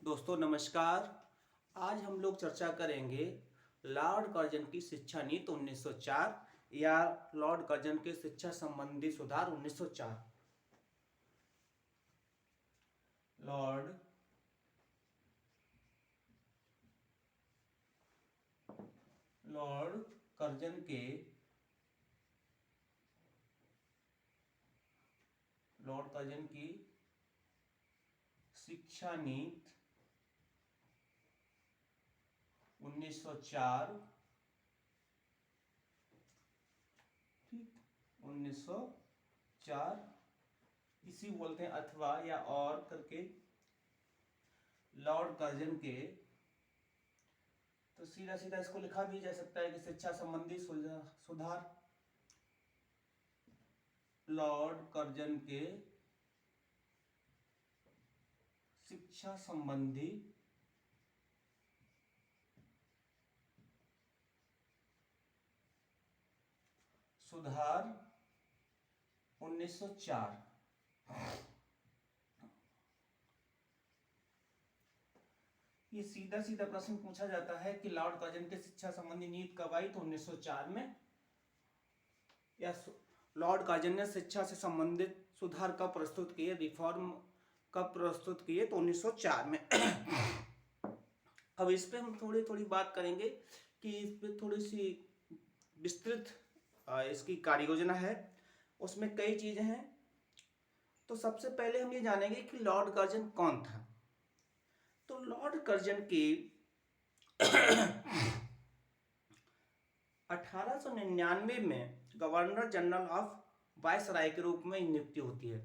दोस्तों नमस्कार। आज हम लोग चर्चा करेंगे लॉर्ड कर्जन की शिक्षा नीति 1904 या लॉर्ड कर्जन के शिक्षा संबंधी सुधार 1904। लॉर्ड लॉर्ड कर्जन के लॉर्ड कर्जन की शिक्षा नीति 1904, ठीक, 1904 इसी बोलते हैं, अथवा या और करके लॉर्ड कर्जन के, तो सीधा सीधा इसको लिखा भी जा सकता है कि शिक्षा संबंधी सुधार। लॉर्ड कर्जन के शिक्षा संबंधी सुधार 1904। ये सीधा सीधा प्रश्न पूछा जाता है कि लॉर्ड कर्जन के शिक्षा संबंधी नीति कब आई, तो 1904 में। या लॉर्ड कर्जन ने शिक्षा से संबंधित सुधार कब प्रस्तुत किए, रिफॉर्म कब प्रस्तुत किए, तो 1904 में। अब इस पे हम थोड़ी थोड़ी बात करेंगे कि इस पे थोड़ी सी विस्तृत इसकी कार्य योजना है, उसमें कई चीजें हैं। तो सबसे पहले हम ये जानेंगे कि लॉर्ड कर्जन कौन था। तो लॉर्ड कर्जन की 1899 में गवर्नर जनरल ऑफ वायसराय के रूप में नियुक्ति होती है।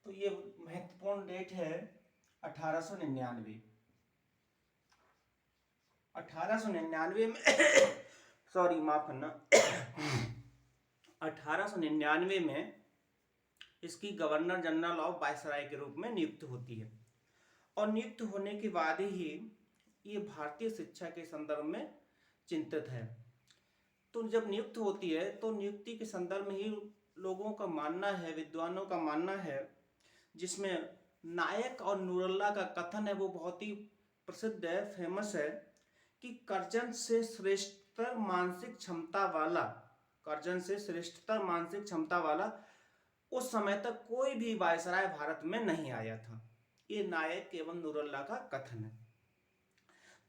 तो ये महत्वपूर्ण डेट है 1899। 1899 में सॉरी माफ करना 1899 में इसकी गवर्नर जनरल ऑफ वायसराय के रूप में नियुक्त होती है, और नियुक्त होने के बाद ही ये भारतीय शिक्षा के संदर्भ में चिंतित है। तो जब नियुक्त होती है तो नियुक्ति के संदर्भ में ही लोगों का मानना है, विद्वानों का मानना है, जिसमें नायक और नूरुल्लाह का कथन है, वो बहुत ही प्रसिद्ध है, फेमस है, कि कर्जन से श्रेष्ठतर मानसिक क्षमता वाला, कर्जन से श्रेष्ठतर मानसिक क्षमता वाला उस समय तक कोई भी वायसराय भारत में नहीं आया था। ये नायक एवं नूरुल्लाह का कथन है।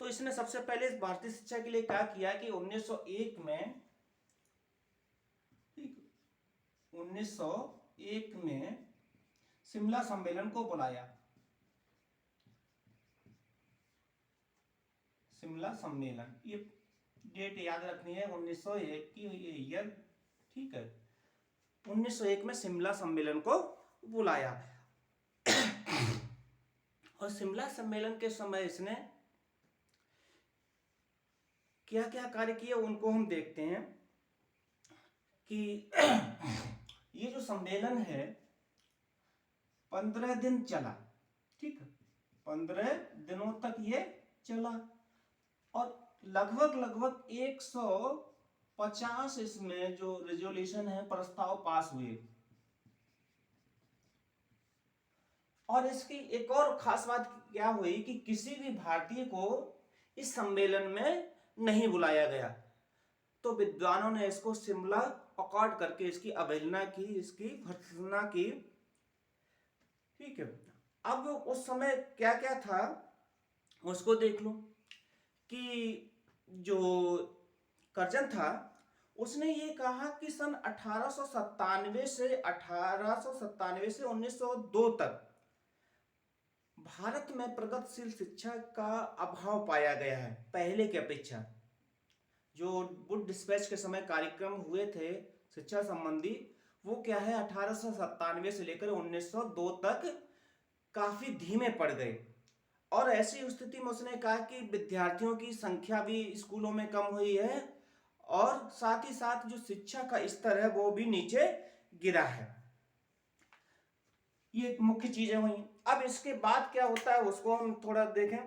तो इसने सबसे पहले इस भारतीय शिक्षा के लिए क्या किया कि 1901 में 1901 में शिमला सम्मेलन को बुलाया। शिमला सम्मेलन, ये डेट याद रखनी है, 1901 की ये ईयर, ठीक है। 1901 में शिमला सम्मेलन को बुलाया और शिमला सम्मेलन के समय इसने क्या क्या कार्य किए उनको हम देखते हैं कि ये जो सम्मेलन है 15 दिन चला, ठीक है, 15 दिनों तक ये चला, और लगभग 150 इसमें जो रेजोल्यूशन है, प्रस्ताव पास हुए। और इसकी एक और खास बात क्या हुई कि किसी भी भारतीय को इस सम्मेलन में नहीं बुलाया गया। तो विद्वानों ने इसको शिमला अकॉर्ड करके इसकी अवहेलना की, इसकी भर्त्सना की, ठीक है। अब उस समय क्या क्या था उसको देख लो कि जो कर्जन था उसने ये कहा कि सन 1897 से 1902 तक भारत में प्रगतिशील शिक्षा का अभाव पाया गया है। पहले की अपेक्षा जो वुड डिस्पैच के समय कार्यक्रम हुए थे शिक्षा संबंधी, वो क्या है 1897 से लेकर 1902 तक काफी धीमे पड़ गए। और ऐसी स्थिति में उसने कहा कि विद्यार्थियों की संख्या भी स्कूलों में कम हुई है, और साथ ही साथ जो शिक्षा का स्तर है वो भी नीचे गिरा है। ये मुख्य चीजें हुई। अब इसके बाद क्या होता है उसको हम थोड़ा देखें।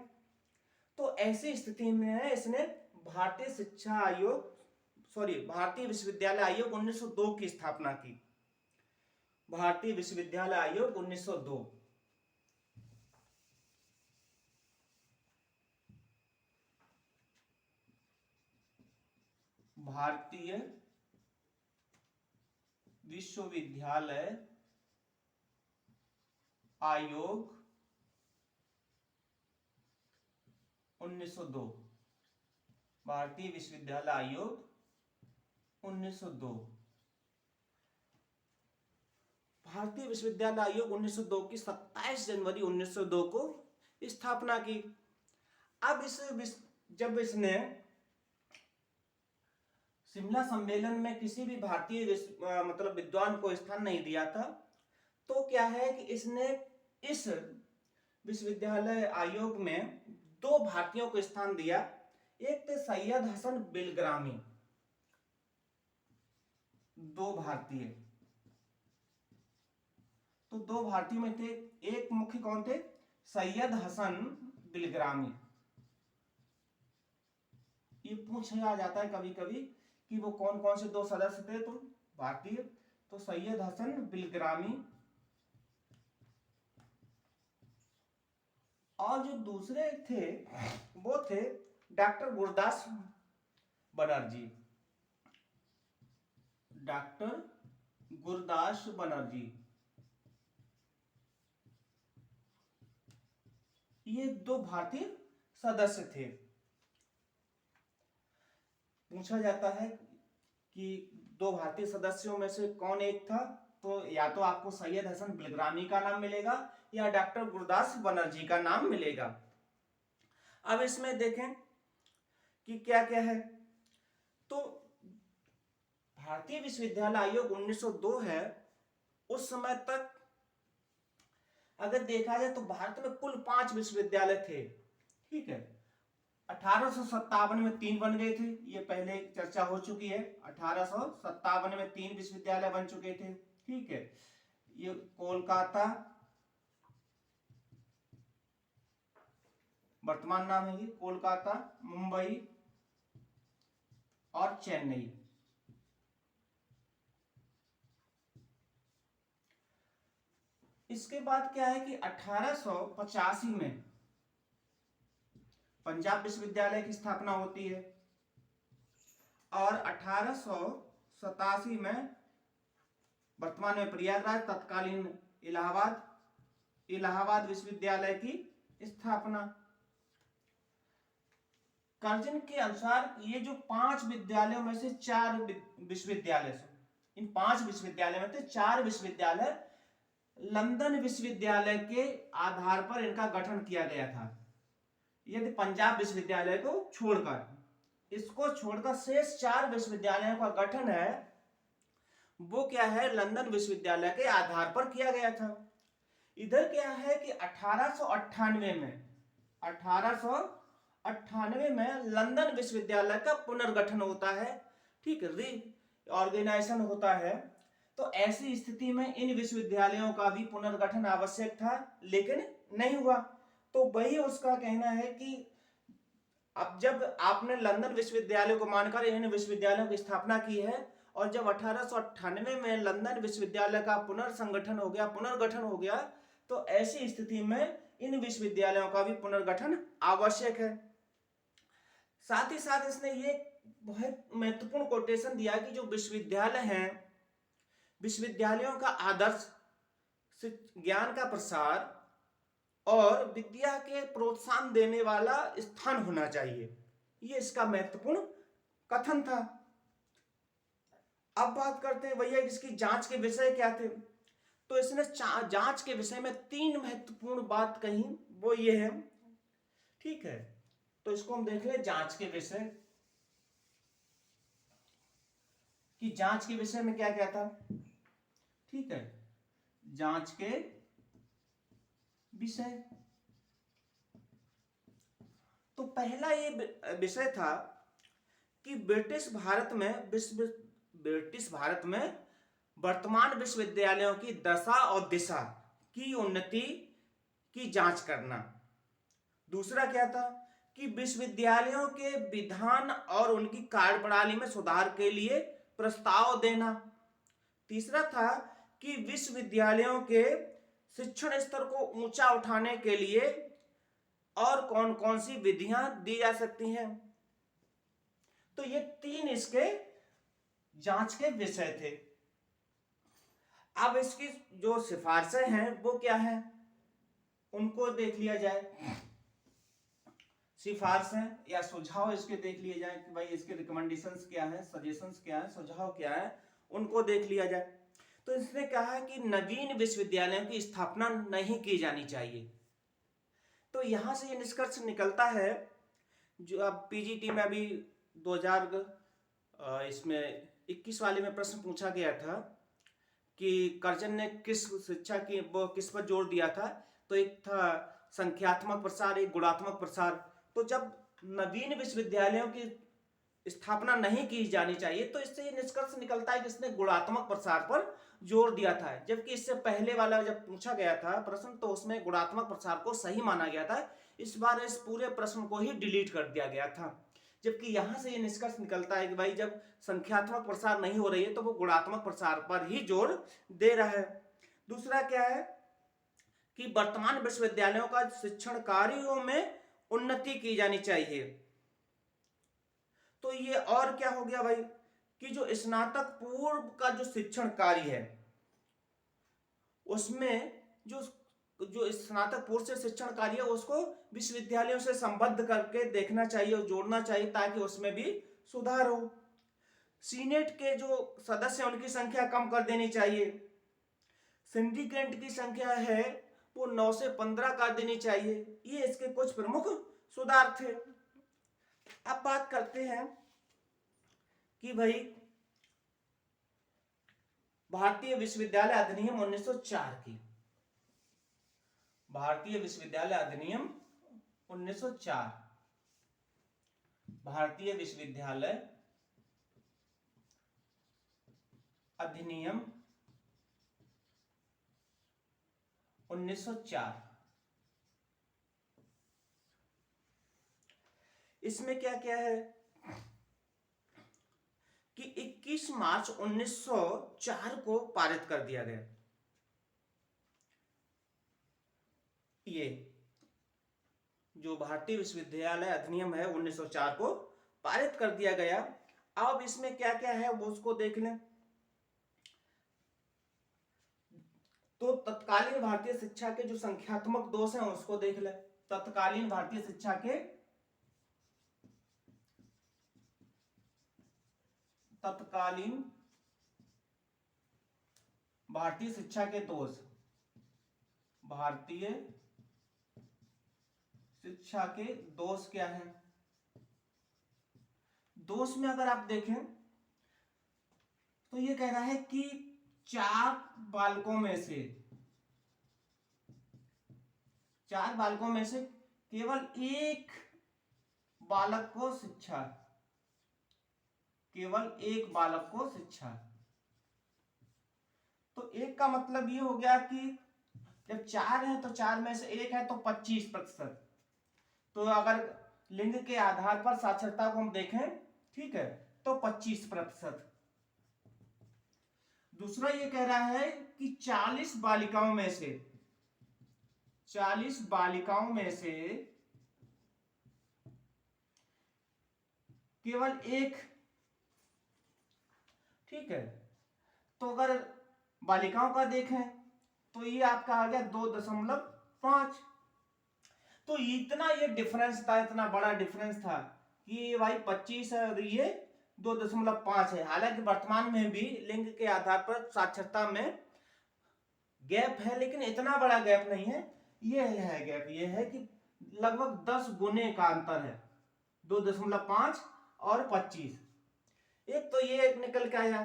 तो ऐसी स्थिति में इसने भारतीय शिक्षा आयोग, भारतीय विश्वविद्यालय आयोग 1902 की स्थापना की। भारतीय विश्वविद्यालय आयोग 1902। भारतीय विश्वविद्यालय आयोग 1902, भारतीय विश्वविद्यालय आयोग 1902। भारतीय विश्वविद्यालय आयोग 1902 की 27 जनवरी 1902 को स्थापना की। अब जब इसने शिमला सम्मेलन में किसी भी भारतीय मतलब विद्वान को स्थान नहीं दिया था, तो क्या है कि इसने इस विश्वविद्यालय आयोग में 2 भारतीयों को स्थान दिया। एक थे सैयद हसन बिलग्रामी, 2 भारतीय। तो 2 भारतीयों में थे, एक मुख्य कौन थे? सैयद हसन बिलग्रामी। ये पूछा जाता है कभी कभी कि वो कौन कौन से 2 सदस्य थे तो भारतीय, तो सैयद हसन बिलग्रामी, और जो दूसरे थे वो थे डॉक्टर गुरदास बनर्जी, डॉक्टर गुरदास बनर्जी। ये 2 भारतीय सदस्य थे। पूछा जाता है कि 2 भारतीय सदस्यों में से कौन एक था, तो या तो आपको सैयद हसन बिलग्रामी का नाम मिलेगा या डॉक्टर गुरदास बनर्जी का नाम मिलेगा। अब इसमें देखें कि क्या क्या है। तो भारतीय विश्वविद्यालय आयोग 1902 है। उस समय तक अगर देखा जाए तो भारत में कुल 5 विश्वविद्यालय थे, ठीक है। 1857 में 3 बन गए थे, ये पहले चर्चा हो चुकी है। 1857 में 3 विश्वविद्यालय बन चुके थे, ठीक है। ये कोलकाता, वर्तमान नाम है ये कोलकाता, मुंबई और चेन्नई। इसके बाद क्या है कि 1885 में पंजाब विश्वविद्यालय की स्थापना होती है और 1887 में वर्तमान में प्रयागराज, तत्कालीन इलाहाबाद विश्वविद्यालय की स्थापना। कर्जन के अनुसार ये जो 5 विद्यालयों में से 4 विश्वविद्यालय, इन 5 विश्वविद्यालय में से 4 विश्वविद्यालय लंदन विश्वविद्यालय के आधार पर इनका गठन किया गया था। यदि पंजाब विश्वविद्यालय को छोड़कर, इसको छोड़कर शेष 4 विश्वविद्यालयों का गठन है वो क्या है, लंदन विश्वविद्यालय के आधार पर किया गया था। इधर क्या है कि 1898 में लंदन विश्वविद्यालय का पुनर्गठन होता है, ठीक है, रीऑर्गेनाइजेशन होता है। तो ऐसी स्थिति में इन विश्वविद्यालयों का भी पुनर्गठन आवश्यक था, लेकिन नहीं हुआ। तो वही उसका कहना है कि अब जब आपने लंदन विश्वविद्यालय को मानकर इन विश्वविद्यालयों की स्थापना की है और जब 1898 में लंदन विश्वविद्यालय का पुनर्गठन हो गया, तो ऐसी स्थिति में इन विश्वविद्यालयों का भी पुनर्गठन आवश्यक है। साथ ही साथ इसने ये बहुत महत्वपूर्ण कोटेशन दिया कि जो विश्वविद्यालय हैं, विश्वविद्यालयों का आदर्श ज्ञान का प्रसार और विद्या के प्रोत्साहन देने वाला स्थान होना चाहिए। ये इसका महत्वपूर्ण कथन था। अब बात करते हैं भैया इसकी जांच के विषय क्या थे। तो इसने जांच के विषय में 3 महत्वपूर्ण बात कही, वो ये है, ठीक है। तो इसको हम देख ले जांच के विषय कि जांच के विषय में क्या क्या था, ठीक है। जांच के विषय, तो पहला ये विषय था कि ब्रिटिश भारत में वर्तमान विश्वविद्यालयों की दशा और दिशा की उन्नति की जांच करना। दूसरा क्या था कि विश्वविद्यालयों के विधान और उनकी कार्यप्रणाली में सुधार के लिए प्रस्ताव देना। तीसरा था कि विश्वविद्यालयों के शिक्षण स्तर को ऊंचा उठाने के लिए और कौन कौन सी विधियां दी जा सकती हैं। तो ये 3 इसके जांच के विषय थे। अब इसकी जो सिफारिशें हैं वो क्या है, उनको देख लिया जाए। सिफारिशें या सुझाव इसके देख लिए जाए कि भाई इसके रिकमेंडेशंस क्या है, सजेशंस क्या है, सुझाव क्या है, उनको देख लिया जाए। तो इसने कहा है कि नवीन विश्वविद्यालयों की स्थापना नहीं की जानी चाहिए। तो यहां से ये निष्कर्ष निकलता है, जो अब पीजीटी में अभी 2000 इसमें 21 वाले में प्रश्न पूछा गया था कि कर्जन ने किस शिक्षा की वो किस पर जोर दिया था, तो एक था संख्यात्मक प्रसार, एक गुणात्मक प्रसार। तो जब नवीन विश्वविद्यालयों की स्थापना नहीं की जानी चाहिए, तो इससे ये निष्कर्ष निकलता है कि इसने गुणात्मक प्रसार पर जोर दिया था, जबकि इससे पहले वाला जब पूछा गया था प्रश्न तो उसमें गुणात्मक प्रसार को सही माना गया था। इस बार इस पूरे प्रश्न को ही डिलीट कर दिया गया था, जबकि यहां से ये निष्कर्ष निकलता है कि भाई जब संख्यात्मक प्रसार नहीं हो रही है तो वो गुणात्मक प्रसार पर ही जोर दे रहा है। दूसरा क्या है कि वर्तमान विश्वविद्यालयों का शिक्षण कार्यों में उन्नति की जानी चाहिए। तो ये और क्या हो गया भाई कि जो स्नातक पूर्व का जो शिक्षण कार्य है उसमें जो जो स्नातक पूर्व से शिक्षण कार्य है उसको विश्वविद्यालयों से संबद्ध करके देखना चाहिए और जोड़ना चाहिए, ताकि उसमें भी सुधार हो। सीनेट के जो सदस्य हैं उनकी संख्या कम कर देनी चाहिए। सिंडिकेट की संख्या है वो 9 से 15 कर देनी चाहिए। ये इसके कुछ प्रमुख सुधार थे। अब बात करते हैं कि भाई भारतीय विश्वविद्यालय अधिनियम 1904 की। भारतीय विश्वविद्यालय अधिनियम 1904, भारतीय विश्वविद्यालय अधिनियम 1904। इसमें क्या क्या है कि 21 मार्च 1904 को पारित कर दिया गया। ये जो भारतीय विश्वविद्यालय अधिनियम है 1904 को पारित कर दिया गया। अब इसमें क्या क्या है वो उसको देख लें। तो तत्कालीन भारतीय शिक्षा के जो संख्यात्मक दोष हैं उसको देख लें। तत्कालीन भारतीय शिक्षा के तत्कालीन भारतीय शिक्षा के दोष, भारतीय शिक्षा के दोष क्या है। दोष में अगर आप देखें तो ये कह रहा है कि 4 बालकों में से केवल एक बालक को शिक्षा, केवल एक बालक को शिक्षा। तो एक का मतलब ये हो गया कि जब 4 है तो 4 में से एक है तो 25%। तो अगर लिंग के आधार पर साक्षरता को हम देखें, ठीक है, तो 25%। दूसरा ये कह रहा है कि 40 बालिकाओं में से केवल एक, ठीक है। तो अगर बालिकाओं का देखें तो ये आपका आ गया 2.5। तो इतना ये डिफरेंस था, इतना बड़ा डिफरेंस था कि भाई 25 है और ये 2.5 है। हालांकि वर्तमान में भी लिंग के आधार पर साक्षरता में गैप है, लेकिन इतना बड़ा गैप नहीं है। ये है गैप, ये है कि लगभग 10 गुने का अंतर है, 2.5 और 25। एक तो ये निकल के आया।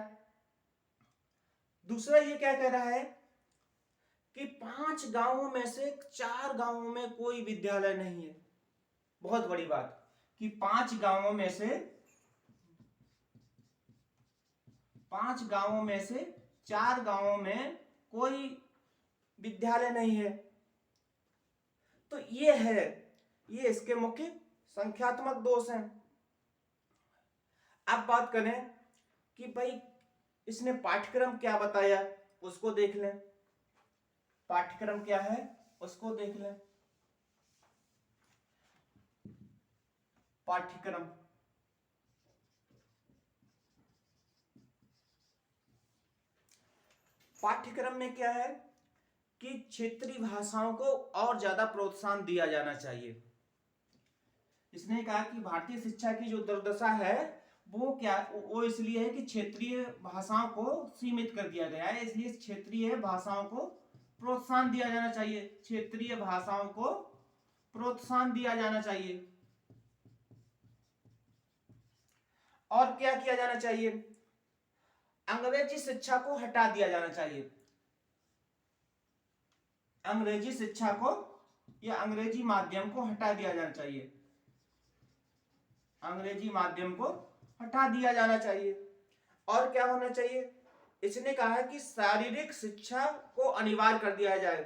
दूसरा ये क्या कह रहा है कि 5 गांवों में से 4 गांवों में कोई विद्यालय नहीं है। बहुत बड़ी बात कि 5 गांवों में से 4 गांवों में कोई विद्यालय नहीं है। तो ये है, ये इसके मुख्य संख्यात्मक दोष हैं। अब बात करें कि भाई इसने पाठ्यक्रम क्या बताया उसको देख लें। पाठ्यक्रम क्या है उसको देख लें। पाठ्यक्रम पाठ्यक्रम में क्या है कि क्षेत्रीय भाषाओं को और ज्यादा प्रोत्साहन दिया जाना चाहिए। इसने कहा कि भारतीय शिक्षा की जो दुर्दशा है वो इसलिए है कि क्षेत्रीय भाषाओं को सीमित कर दिया गया है, इसलिए क्षेत्रीय भाषाओं को प्रोत्साहन दिया जाना चाहिए। क्षेत्रीय भाषाओं को प्रोत्साहन दिया जाना चाहिए। और क्या किया जाना चाहिए? अंग्रेजी शिक्षा को हटा दिया जाना चाहिए। अंग्रेजी शिक्षा को या अंग्रेजी माध्यम को हटा दिया जाना चाहिए। अंग्रेजी माध्यम को हटा दिया जाना चाहिए। और क्या होना चाहिए? इसने कहा है कि शारीरिक शिक्षा को अनिवार्य कर दिया जाए।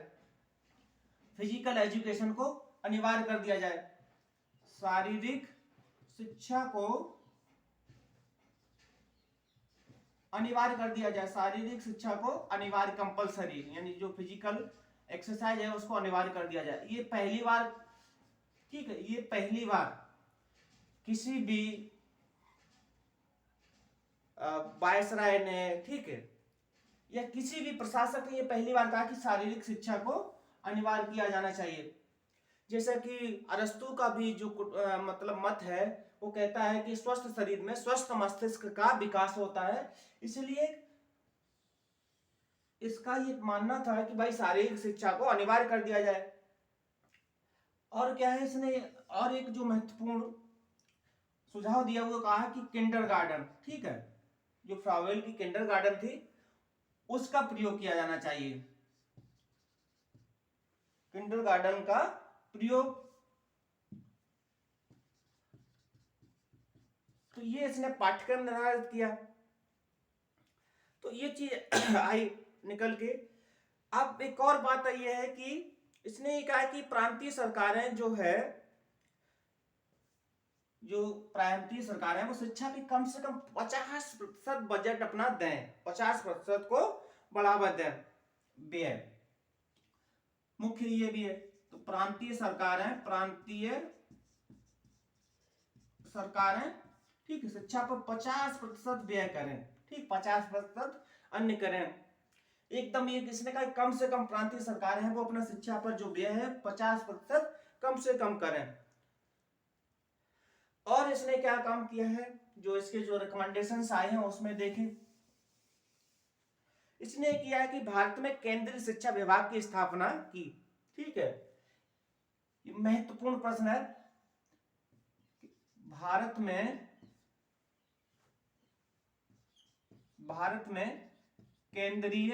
फिजिकल एजुकेशन को अनिवार्य कर दिया जाए। शारीरिक शिक्षा को अनिवार्य कर दिया जाए। शारीरिक शिक्षा को अनिवार्य, कंपलसरी, यानी जो फिजिकल एक्सरसाइज है उसको अनिवार्य कर दिया जाए। ये पहली बार, ठीक है, ये पहली बार किसी भी वायसराय ने, ठीक है, या किसी भी प्रशासक ने ये पहली बार कहा कि शारीरिक शिक्षा को अनिवार्य किया जाना चाहिए। जैसा कि अरस्तु का भी जो मतलब मत है, वो कहता है कि स्वस्थ शरीर में स्वस्थ मस्तिष्क का विकास होता है, इसलिए इसका ये मानना था कि भाई शारीरिक शिक्षा को अनिवार्य कर दिया जाए। और क्या है, इसने और एक जो महत्वपूर्ण सुझाव दिया वो कहा कि किंडरगार्टन, ठीक है, जो फ्लावेल की किंडरगार्टन थी उसका प्रयोग किया जाना चाहिए। किंडरगार्टन का प्रयोग, तो ये इसने पाठ्यक्रम निर्धारित किया। तो ये चीज आई निकल के। अब एक और बात ये है कि इसने ये कहा कि प्रांतीय सरकारें जो है, जो प्रांतीय सरकार है वो शिक्षा पे कम से कम 50% बजट अपना दें, 50% को बढ़ावा दें व्यय, मुख्य ये भी है। तो प्रांतीय सरकारें, ठीक है, शिक्षा पर 50% व्यय करें, ठीक, 50% अन्य करें। एकदम ये किसने कहा, कम से कम प्रांतीय सरकार है वो अपना शिक्षा पर जो व्यय है 50% कम से कम करें। और इसने क्या काम किया है, जो इसके जो रिकमेंडेशंस आए हैं उसमें देखें। इसने किया है कि भारत में केंद्रीय शिक्षा विभाग की स्थापना की, ठीक है, ये महत्वपूर्ण प्रश्न है। भारत में केंद्रीय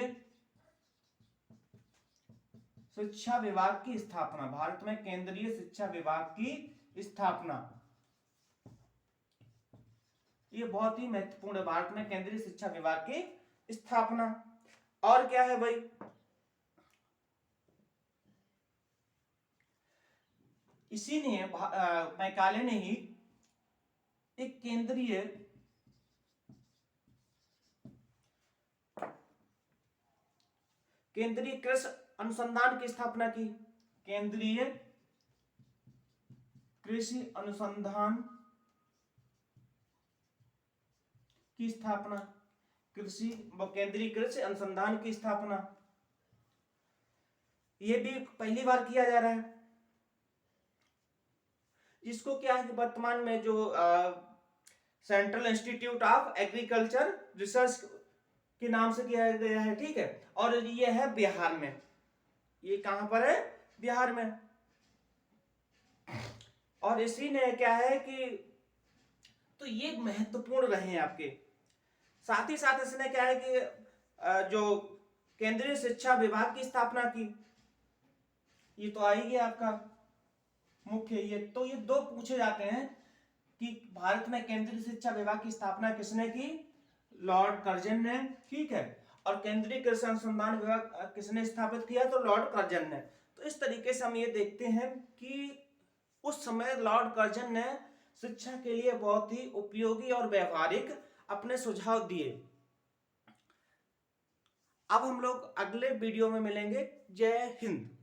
शिक्षा विभाग की स्थापना, भारत में केंद्रीय शिक्षा विभाग की स्थापना, ये बहुत ही महत्वपूर्ण है, भारत में केंद्रीय शिक्षा विभाग की स्थापना। और क्या है भाई, इसी ने मैकाले ने ही एक केंद्रीय कृषि अनुसंधान की स्थापना की। केंद्रीय कृषि अनुसंधान की स्थापना, केंद्रीय कृषि अनुसंधान की स्थापना, यह भी पहली बार किया जा रहा है। जिसको क्या है कि वर्तमान में जो central institute of agriculture research के नाम से किया गया है, ठीक है, और ये है बिहार में। ये कहां पर है? बिहार में। और इसी ने क्या है कि, तो ये महत्वपूर्ण रहे आपके। साथ ही साथ इसने क्या है कि जो केंद्रीय शिक्षा विभाग की स्थापना की, ये तो आ ही गया आपका मुख्य। ये तो ये दो पूछे जाते हैं कि भारत में केंद्रीय शिक्षा विभाग की स्थापना किसने की? लॉर्ड कर्जन ने, ठीक है, और केंद्रीय कृषि अनुसंधान विभाग किसने स्थापित किया? तो लॉर्ड कर्जन ने। तो इस तरीके से हम ये देखते हैं कि उस समय लॉर्ड कर्जन ने शिक्षा के लिए बहुत ही उपयोगी और व्यवहारिक अपने सुझाव दिए। अब हम लोग अगले वीडियो में मिलेंगे। जय हिंद।